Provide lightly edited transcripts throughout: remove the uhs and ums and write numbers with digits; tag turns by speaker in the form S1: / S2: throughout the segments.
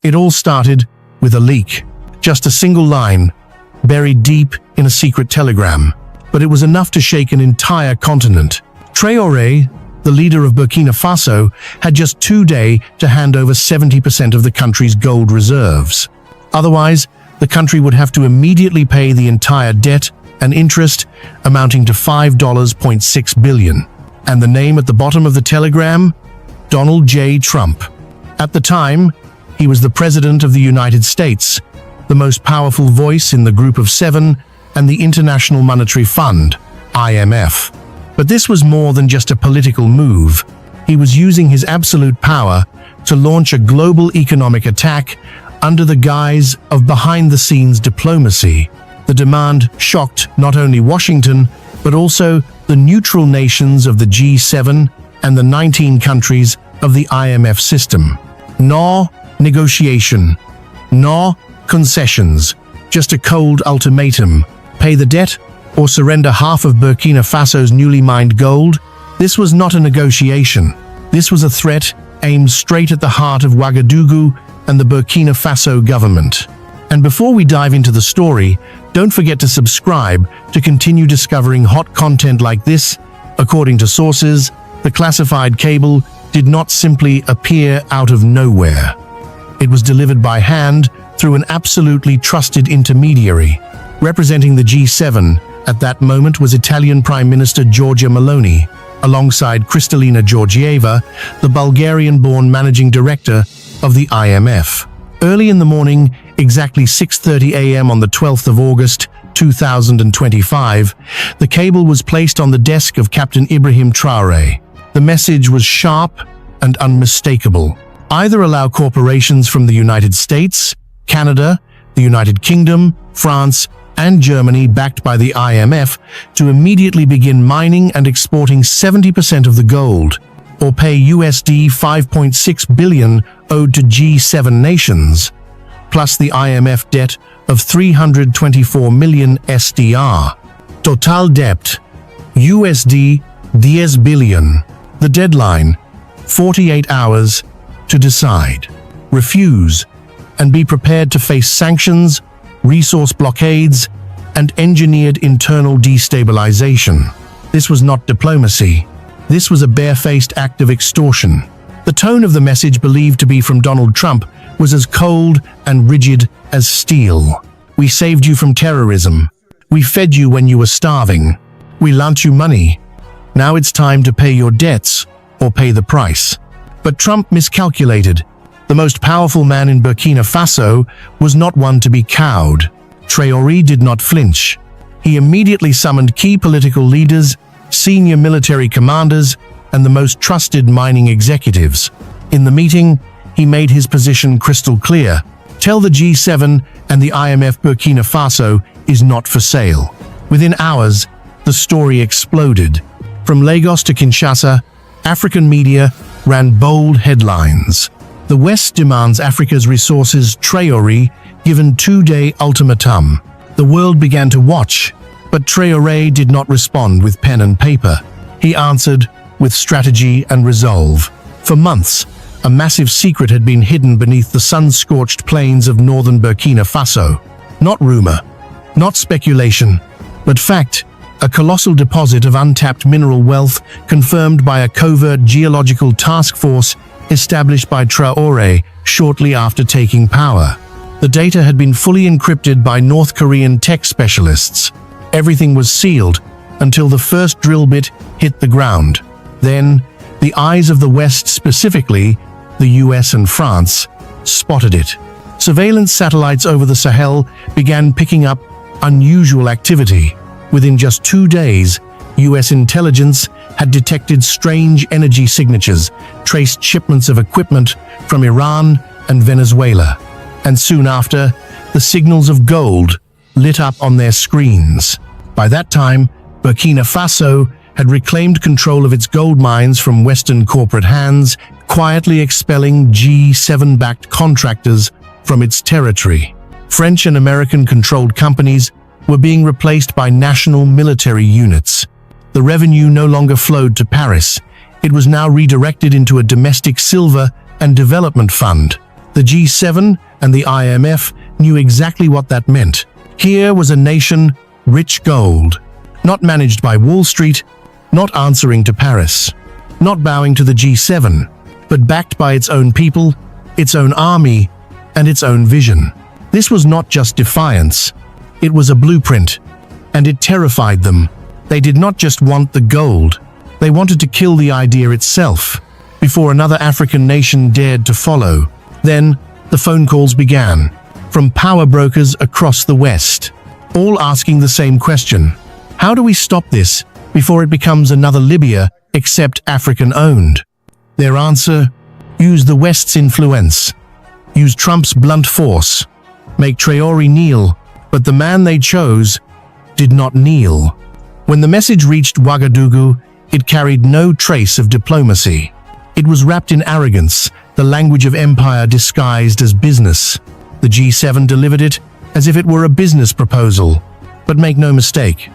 S1: It all started with a leak. Just a single line, buried deep in a secret telegram. But it was enough to shake an entire continent. Traoré, the leader of Burkina Faso, had just 2 days to hand over 70% of the country's gold reserves. Otherwise, the country would have to immediately pay the entire debt and interest, amounting to $5.6 billion. And the name at the bottom of the telegram? Donald J. Trump. At the time, he was the President of the United States, the most powerful voice in the Group of Seven and the International Monetary Fund, IMF. But this was more than just a political move. He was using his absolute power to launch a global economic attack under the guise of behind-the-scenes diplomacy. The demand shocked not only Washington, but also the neutral nations of the G7 and the 19 countries of the IMF system. No negotiation, no concessions, just a cold ultimatum: pay the debt or surrender half of Burkina Faso's newly mined gold. This was not a negotiation. This was a threat aimed straight at the heart of Ouagadougou and the Burkina Faso government. And before we dive into the story, don't forget to subscribe to continue discovering hot content like this. According to sources, the classified cable did not simply appear out of nowhere. It was delivered by hand through an absolutely trusted intermediary. Representing the G7 at that moment was Italian Prime Minister Giorgia Meloni, alongside Kristalina Georgieva, the Bulgarian-born managing director of the IMF. Early in the morning, exactly 6:30 a.m. on the 12th of August, 2025, the cable was placed on the desk of Captain Ibrahim Traoré. The message was sharp and unmistakable. Either allow corporations from the United States, Canada, the United Kingdom, France, and Germany, backed by the IMF, to immediately begin mining and exporting 70% of the gold, or pay USD 5.6 billion owed to G7 nations, plus the IMF debt of 324 million SDR. Total debt, USD 10 billion. The deadline, 48 hours to decide. Refuse, and be prepared to face sanctions, resource blockades, and engineered internal destabilization. This was not diplomacy. This was a barefaced act of extortion. The tone of the message, believed to be from Donald Trump, was as cold and rigid as steel. We saved you from terrorism. We fed you when you were starving. We lent you money. Now it's time to pay your debts or pay the price. But Trump miscalculated. The most powerful man in Burkina Faso was not one to be cowed. Traoré did not flinch. He immediately summoned key political leaders, senior military commanders, and the most trusted mining executives. In the meeting, he made his position crystal clear. Tell the G7 and the IMF Burkina Faso is not for sale. Within hours, the story exploded. From Lagos to Kinshasa, African media ran bold headlines. The West demands Africa's resources, Traoré given 2-day ultimatum. The world began to watch, but Traoré did not respond with pen and paper. He answered with strategy and resolve. For months, a massive secret had been hidden beneath the sun-scorched plains of northern Burkina Faso. Not rumor, not speculation, but fact. A colossal deposit of untapped mineral wealth confirmed by a covert geological task force established by Traoré shortly after taking power. The data had been fully encrypted by North Korean tech specialists. Everything was sealed until the first drill bit hit the ground. Then, the eyes of the West, specifically the US and France, spotted it. Surveillance satellites over the Sahel began picking up unusual activity. Within just 2 days, US intelligence had detected strange energy signatures, traced shipments of equipment from Iran and Venezuela. And soon after, the signals of gold lit up on their screens. By that time, Burkina Faso had reclaimed control of its gold mines from Western corporate hands, quietly expelling G7-backed contractors from its territory. French and American-controlled companies were being replaced by national military units. The revenue no longer flowed to Paris. It was now redirected into a domestic silver and development fund. The G7 and the IMF knew exactly what that meant. Here was a nation, rich gold, not managed by Wall Street, not answering to Paris, not bowing to the G7, but backed by its own people, its own army, and its own vision. This was not just defiance, it was a blueprint, and it terrified them. They did not just want the gold, they wanted to kill the idea itself, before another African nation dared to follow. Then, the phone calls began, from power brokers across the West, all asking the same question: how do we stop this before it becomes another Libya, except African-owned? Their answer: use the West's influence, use Trump's blunt force, make Traoré kneel, but the man they chose did not kneel. When the message reached Ouagadougou, it carried no trace of diplomacy. It was wrapped in arrogance, the language of empire disguised as business. The G7 delivered it as if it were a business proposal. But make no mistake,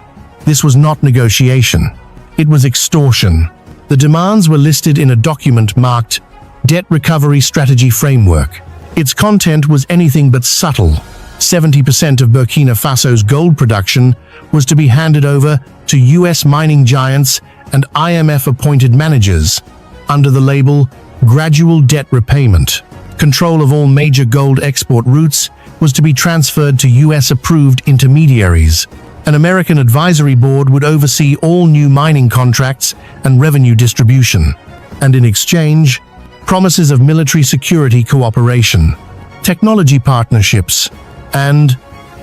S1: this was not negotiation. It was extortion. The demands were listed in a document marked Debt Recovery Strategy Framework. Its content was anything but subtle. 70% of Burkina Faso's gold production was to be handed over to US mining giants and IMF-appointed managers under the label gradual debt repayment. Control of all major gold export routes was to be transferred to US-approved intermediaries. An American advisory board would oversee all new mining contracts and revenue distribution. And in exchange, promises of military security cooperation, technology partnerships, and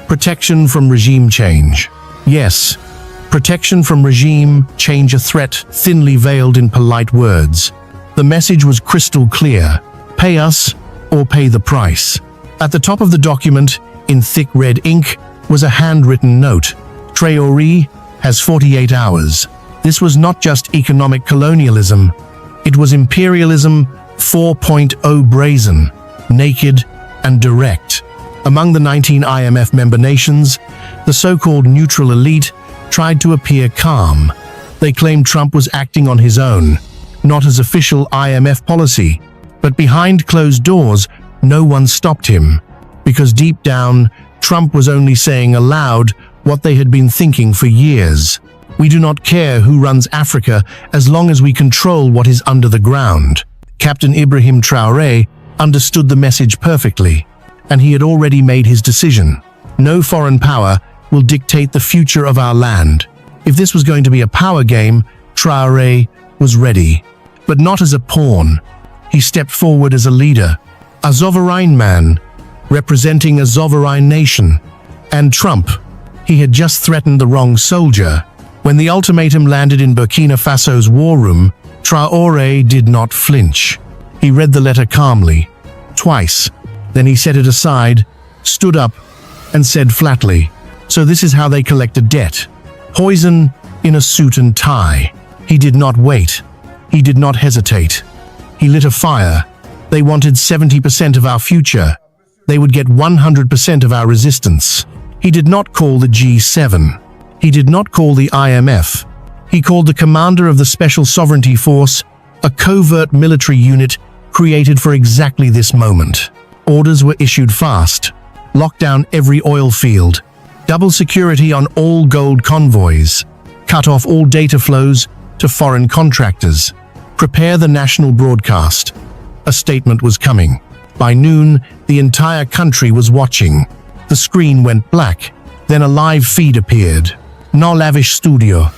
S1: protection from regime change. Yes, protection from regime change, a threat thinly veiled in polite words. The message was crystal clear: pay us or pay the price. At the top of the document, in thick red ink, was a handwritten note: Traoré has 48 hours. This was not just economic colonialism, it was imperialism 4.0, brazen, naked, and direct. Among the 19 IMF member nations, the so-called neutral elite tried to appear calm. They claimed Trump was acting on his own, not as official IMF policy. But behind closed doors, no one stopped him, because deep down, Trump was only saying aloud what they had been thinking for years. We do not care who runs Africa as long as we control what is under the ground. Captain Ibrahim Traoré understood the message perfectly, and he had already made his decision. No foreign power will dictate the future of our land. If this was going to be a power game, Traoré was ready. But not as a pawn. He stepped forward as a leader, a sovereign man, representing a sovereign nation. And Trump, he had just threatened the wrong soldier. When the ultimatum landed in Burkina Faso's war room, Traoré did not flinch. He read the letter calmly, twice. Then he set it aside, stood up, and said flatly, "So this is how they collect a debt. Poison in a suit and tie." He did not wait. He did not hesitate. He lit a fire. They wanted 70% of our future. They would get 100% of our resistance. He did not call the G7. He did not call the IMF. He called the commander of the Special Sovereignty Force, a covert military unit created for exactly this moment. Orders were issued fast. Lock down every oil field. Double security on all gold convoys. Cut off all data flows to foreign contractors. Prepare the national broadcast. A statement was coming. By noon, the entire country was watching. The screen went black. Then a live feed appeared. No lavish studio.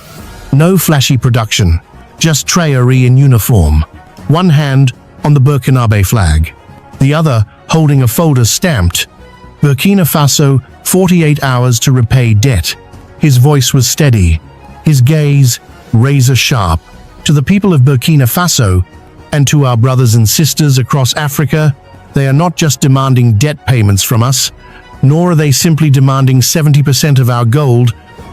S1: No flashy production. Just Traoré in uniform. One hand on the Burkinabe flag. The other holding a folder stamped, Burkina Faso, 48 hours to repay debt. His voice was steady. His gaze razor sharp. To the people of Burkina Faso, and to our brothers and sisters across Africa, they are not just demanding debt payments from us, nor are they simply demanding 70% of our gold.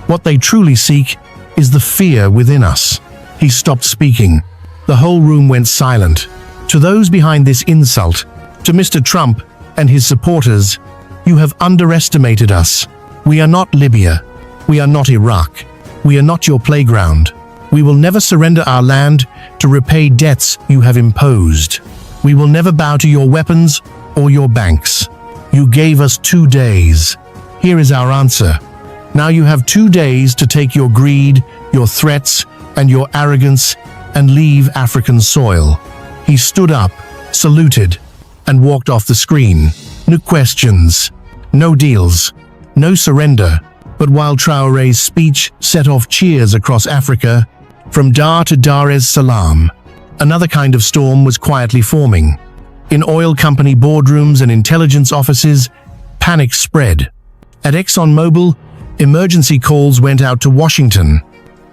S1: What they truly seek is the fear within us. He stopped speaking. The whole room went silent. To those behind this insult, to Mr. Trump and his supporters, you have underestimated us. We are not Libya. We are not Iraq. We are not your playground. We will never surrender our land to repay debts you have imposed. We will never bow to your weapons or your banks. You gave us 2 days. Here is our answer. Now you have 2 days to take your greed, your threats, and your arrogance and leave African soil." He stood up, saluted, and walked off the screen. No questions, no deals, no surrender. But while Traoré's speech set off cheers across Africa, from Dar to Dar es Salaam, another kind of storm was quietly forming. In oil company boardrooms and intelligence offices, panic spread. At ExxonMobil, emergency calls went out to Washington.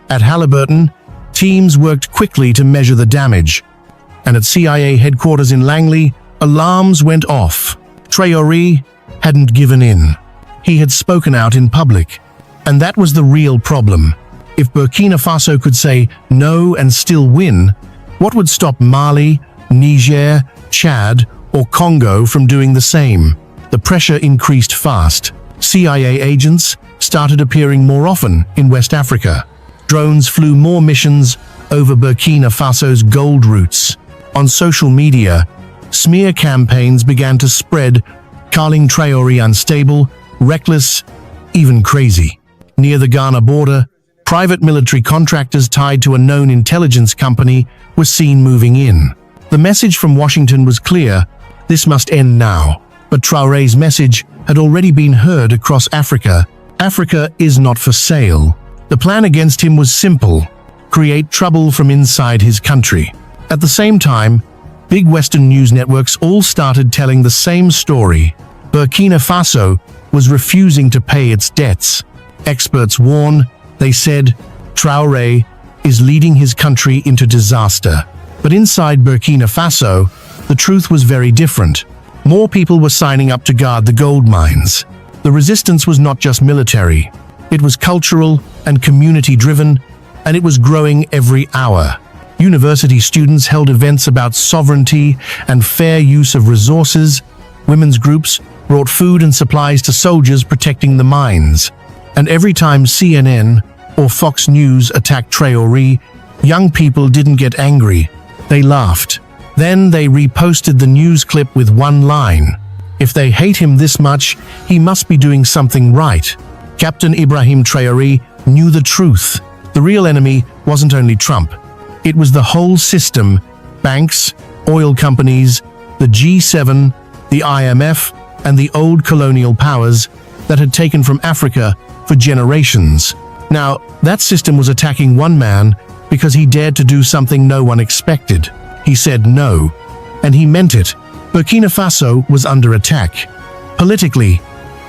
S1: At Halliburton, teams worked quickly to measure the damage. And at CIA headquarters in Langley, alarms went off. Traoré hadn't given in. He had spoken out in public. And that was the real problem. If Burkina Faso could say no and still win, what would stop Mali, Niger, Chad, or Congo from doing the same? The pressure increased fast. CIA agents started appearing more often in West Africa. Drones flew more missions over Burkina Faso's gold routes. On social media, smear campaigns began to spread, calling Traoré unstable, reckless, even crazy. Near the Ghana border, private military contractors tied to a known intelligence company were seen moving in. The message from Washington was clear: this must end now. But Traoré's message had already been heard across Africa. Africa is not for sale. The plan against him was simple: create trouble from inside his country. At the same time, big Western news networks all started telling the same story. Burkina Faso was refusing to pay its debts. Experts warn, they said, Traoré is leading his country into disaster. But inside Burkina Faso, the truth was very different. More people were signing up to guard the gold mines. The resistance was not just military. It was cultural and community-driven, and it was growing every hour. University students held events about sovereignty and fair use of resources. Women's groups brought food and supplies to soldiers protecting the mines. And every time CNN or Fox News attacked Traoré, young people didn't get angry. They laughed. Then they reposted the news clip with one line: "If they hate him this much, he must be doing something right." Captain Ibrahim Traoré knew the truth. The real enemy wasn't only Trump. It was the whole system: banks, oil companies, the G7, the IMF, and the old colonial powers that had taken from Africa for generations. Now, that system was attacking one man because he dared to do something no one expected. He said no, and he meant it. Burkina Faso was under attack. Politically,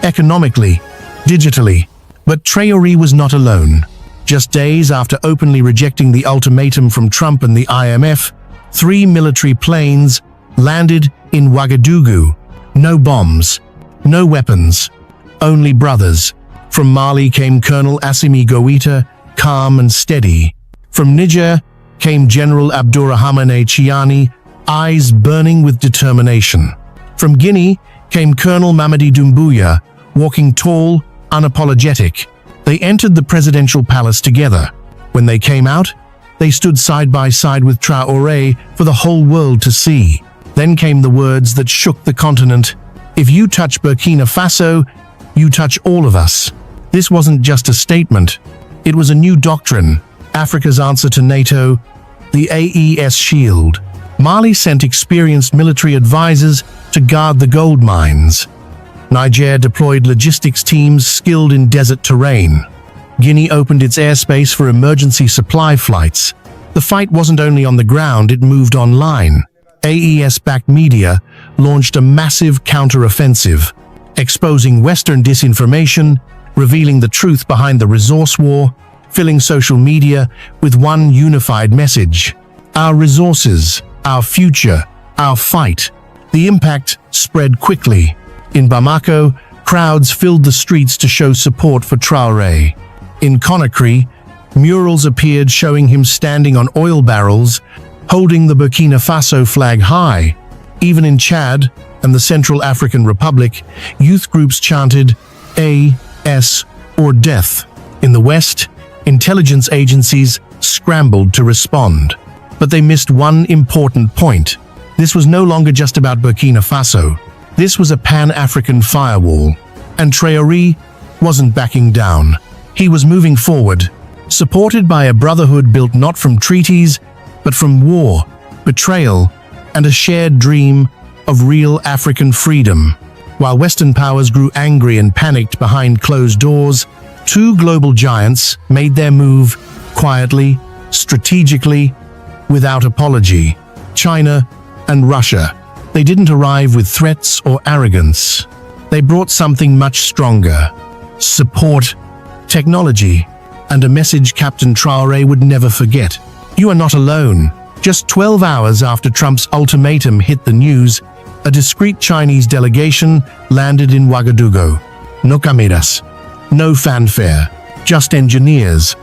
S1: economically, digitally. But Traoré was not alone. Just days after openly rejecting the ultimatum from Trump and the IMF, 3 military planes landed in Ouagadougou. No bombs, no weapons, only brothers. From Mali came Colonel Assimi Goïta, calm and steady. From Niger came General Abdourahmane Chiani, eyes burning with determination. From Guinea came Colonel Mamadi Doumbouya, walking tall, unapologetic. They entered the presidential palace together. When they came out, they stood side by side with Traoré for the whole world to see. Then came the words that shook the continent: "If you touch Burkina Faso, you touch all of us." This wasn't just a statement. It was a new doctrine. Africa's answer to NATO, the AES shield. Mali sent experienced military advisors to guard the gold mines. Niger deployed logistics teams skilled in desert terrain. Guinea opened its airspace for emergency supply flights. The fight wasn't only on the ground, it moved online. AES-backed media launched a massive counter-offensive, exposing Western disinformation, revealing the truth behind the resource war, filling social media with one unified message: our resources, our future, our fight. The impact spread quickly. In Bamako, crowds filled the streets to show support for Traoré. In Conakry, murals appeared showing him standing on oil barrels, holding the Burkina Faso flag high. Even in Chad and the Central African Republic, youth groups chanted AS or death. In the West, intelligence agencies scrambled to respond. But they missed one important point. This was no longer just about Burkina Faso. This was a pan-African firewall, and Traoré wasn't backing down. He was moving forward, supported by a brotherhood built not from treaties, but from war, betrayal, and a shared dream of real African freedom. While Western powers grew angry and panicked behind closed doors, two global giants made their move quietly, strategically, without apology. China and Russia. They didn't arrive with threats or arrogance. They brought something much stronger: support, technology, and a message Captain Traoré would never forget. You are not alone. Just 12 hours after Trump's ultimatum hit the news, a discreet Chinese delegation landed in Ouagadougou. No cameras, no fanfare, just engineers,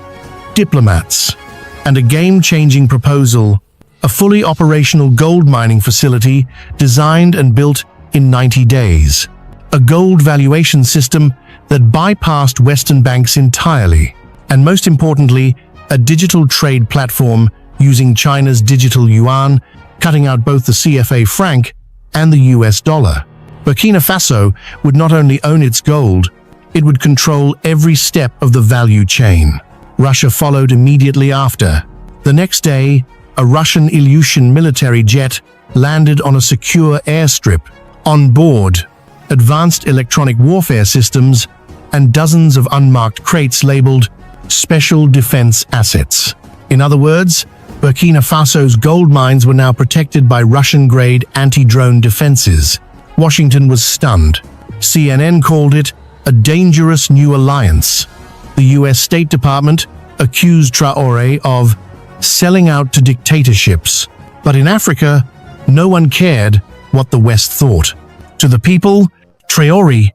S1: diplomats, and a game-changing proposal: a fully operational gold mining facility designed and built in 90 days. A gold valuation system that bypassed Western banks entirely. And most importantly, a digital trade platform using China's digital yuan, cutting out both the CFA franc and the US dollar. Burkina Faso would not only own its gold, it would control every step of the value chain. Russia followed immediately after. The next day, a Russian Ilyushin military jet landed on a secure airstrip. On board, advanced electronic warfare systems and dozens of unmarked crates labeled Special Defense Assets. In other words, Burkina Faso's gold mines were now protected by Russian-grade anti-drone defenses. Washington was stunned. CNN called it a dangerous new alliance. The US State Department accused Traoré of selling out to dictatorships. But in Africa, no one cared what the West thought. To the people, Traoré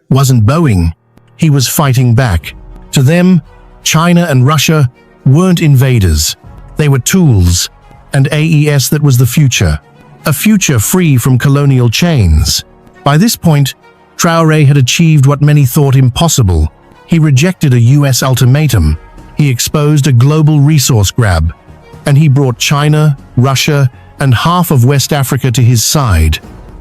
S1: wasn't bowing. He was fighting back. To them, China and Russia weren't invaders. They were tools, and AES that was the future. A future free from colonial chains. By this point, Traoré had achieved what many thought impossible. He rejected a US ultimatum. He exposed a global resource grab. And he brought China, Russia, and half of West Africa to his side.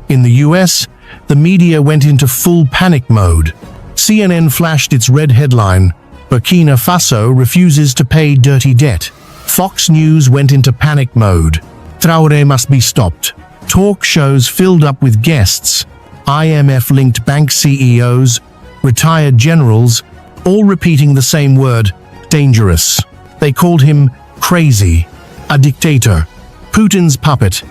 S1: In the US, the media went into full panic mode. CNN flashed its red headline, "Burkina Faso refuses to pay dirty debt." Fox News went into panic mode. Traoré must be stopped. Talk shows filled up with guests, IMF-linked bank CEOs, retired generals, all repeating the same word: dangerous. They called him crazy, a dictator, Putin's puppet,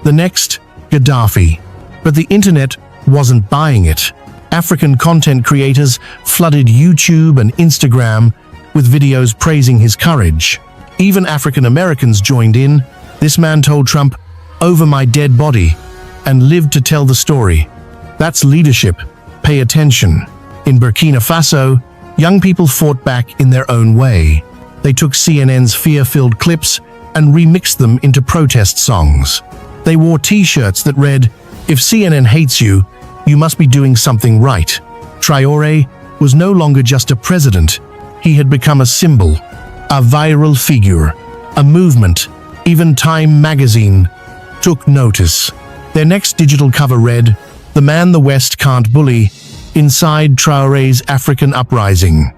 S1: the next Gaddafi. But the internet wasn't buying it. African content creators flooded YouTube and Instagram with videos praising his courage. Even African Americans joined in. This man told Trump, "Over my dead body," and lived to tell the story. That's leadership. Pay attention. In Burkina Faso, young people fought back in their own way. They took CNN's fear-filled clips and remixed them into protest songs. They wore T-shirts that read, "If CNN hates you, you must be doing something right." Traoré was no longer just a president. He had become a symbol, a viral figure, a movement. Even Time magazine took notice. Their next digital cover read, "The man the West can't bully, inside Traoré's African uprising."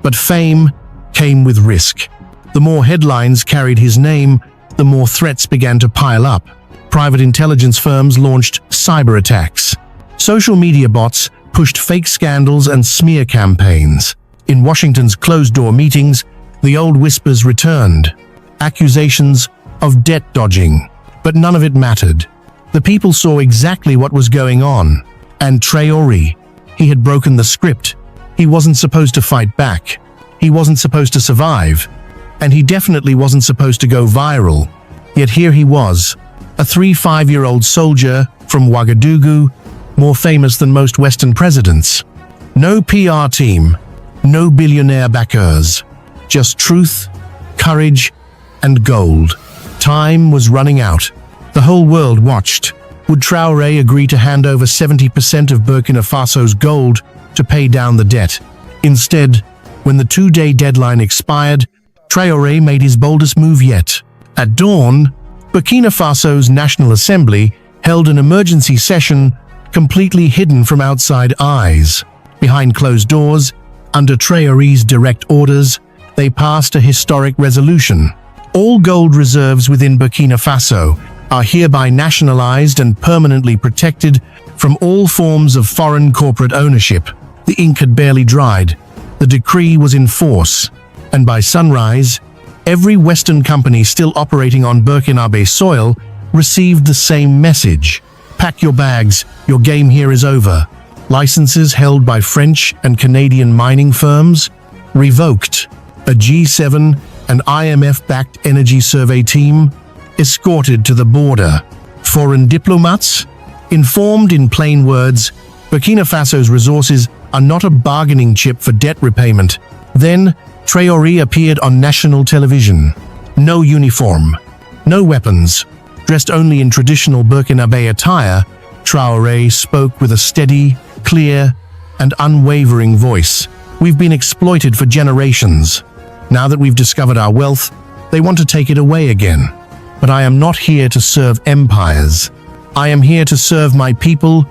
S1: But fame came with risk. The more headlines carried his name, the more threats began to pile up. Private intelligence firms launched cyber attacks. Social media bots pushed fake scandals and smear campaigns. In Washington's closed-door meetings, the old whispers returned. Accusations of debt dodging. But none of it mattered. The people saw exactly what was going on. And Traoré, he had broken the script. He wasn't supposed to fight back. He wasn't supposed to survive. And he definitely wasn't supposed to go viral. Yet here he was, a 5-year-old soldier from Ouagadougou, more famous than most Western presidents. No PR team, no billionaire backers, just truth, courage, and gold. Time was running out. The whole world watched. Would Traoré agree to hand over 70% of Burkina Faso's gold to pay down the debt? Instead, when the 2-day deadline expired, Traoré made his boldest move yet. At dawn, Burkina Faso's National Assembly held an emergency session completely hidden from outside eyes. Behind closed doors, under Traoré's direct orders, they passed a historic resolution. All gold reserves within Burkina Faso are hereby nationalized and permanently protected from all forms of foreign corporate ownership. The ink had barely dried. The decree was in force, and by sunrise, every Western company still operating on Burkinabe soil received the same message. Pack your bags, your game here is over. Licenses held by French and Canadian mining firms revoked. A G7 and IMF-backed energy survey team escorted to the border. Foreign diplomats informed in plain words, Burkina Faso's resources are not a bargaining chip for debt repayment. Then, Traoré appeared on national television. No uniform, no weapons. Dressed only in traditional Burkinabe attire, Traoré spoke with a steady, clear, and unwavering voice. We've been exploited for generations. Now that we've discovered our wealth, they want to take it away again. But I am not here to serve empires. I am here to serve my people,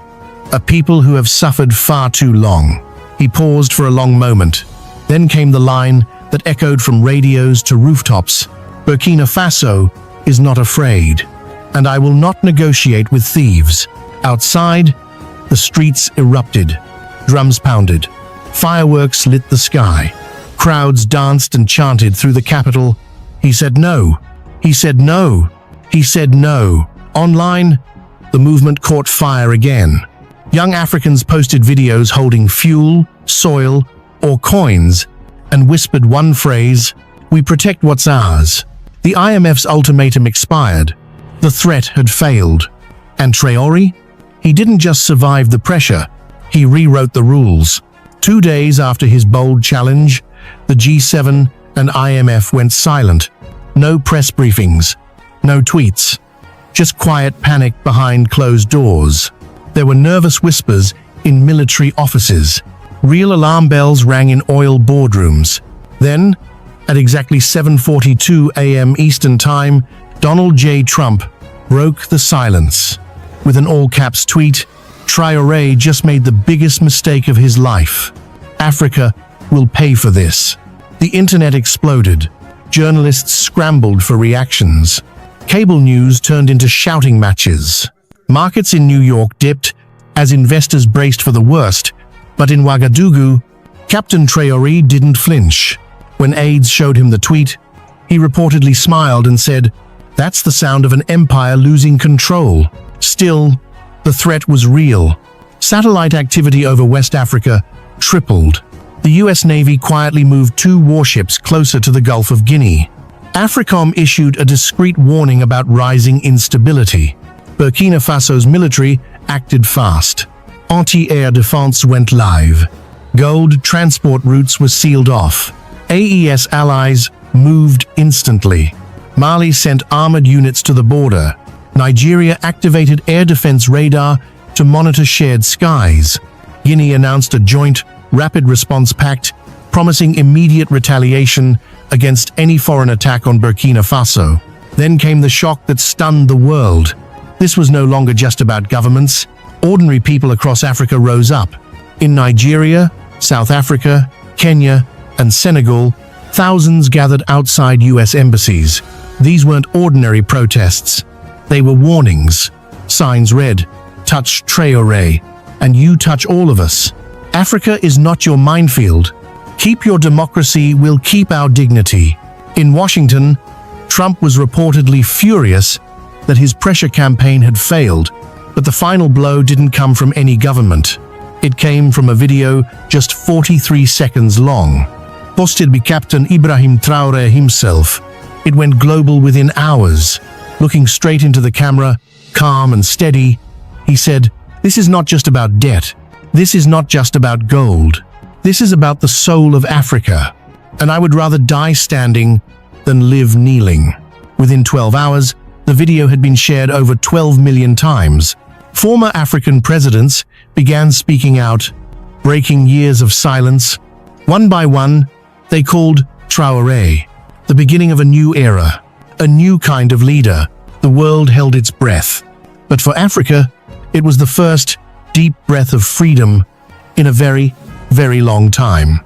S1: a people who have suffered far too long. He paused for a long moment. Then came the line that echoed from radios to rooftops. Burkina Faso is not afraid, and I will not negotiate with thieves. Outside, the streets erupted. Drums pounded. Fireworks lit the sky. Crowds danced and chanted through the capital. He said no. He said no. He said no. Online, the movement caught fire again. Young Africans posted videos holding fuel, soil, or coins and whispered one phrase, "We protect what's ours." The IMF's ultimatum expired. The threat had failed. And Traoré? He didn't just survive the pressure, he rewrote the rules. 2 days after his bold challenge, the G7 and IMF went silent. No press briefings, no tweets, just quiet panic behind closed doors. There were nervous whispers in military offices. Real alarm bells rang in oil boardrooms. Then, at exactly 7:42 a.m. Eastern Time, Donald J. Trump broke the silence. With an all-caps tweet, Traoré just made the biggest mistake of his life. Africa will pay for this. The internet exploded. Journalists scrambled for reactions. Cable news turned into shouting matches. Markets in New York dipped as investors braced for the worst, but in Ouagadougou, Captain Traoré didn't flinch. When aides showed him the tweet, he reportedly smiled and said, "That's the sound of an empire losing control." Still, the threat was real. Satellite activity over West Africa tripled. The US Navy quietly moved 2 warships closer to the Gulf of Guinea. AFRICOM issued a discreet warning about rising instability. Burkina Faso's military acted fast. Anti-air defense went live. Gold transport routes were sealed off. AES allies moved instantly. Mali sent armored units to the border. Nigeria activated air defense radar to monitor shared skies. Guinea announced a joint rapid response pact, promising immediate retaliation against any foreign attack on Burkina Faso. Then came the shock that stunned the world. This was no longer just about governments. Ordinary people across Africa rose up. In Nigeria, South Africa, Kenya, and Senegal, thousands gathered outside US embassies. These weren't ordinary protests. They were warnings. Signs read, "Touch Traoré, and you touch all of us. Africa is not your minefield. Keep your democracy, we'll keep our dignity." In Washington, Trump was reportedly furious that his pressure campaign had failed, but the final blow didn't come from any government. It came from a video just 43 seconds long, posted by Captain Ibrahim Traoré himself. It went global within hours. Looking straight into the camera, calm and steady, he said, "This is not just about debt. This is not just about gold. This is about the soul of Africa. And I would rather die standing than live kneeling." Within 12 hours, the video had been shared over 12 million times. Former African presidents began speaking out, breaking years of silence. One by one, they called Traoré the beginning of a new era, a new kind of leader. The world held its breath. But for Africa, it was the first deep breath of freedom in a very, very long time.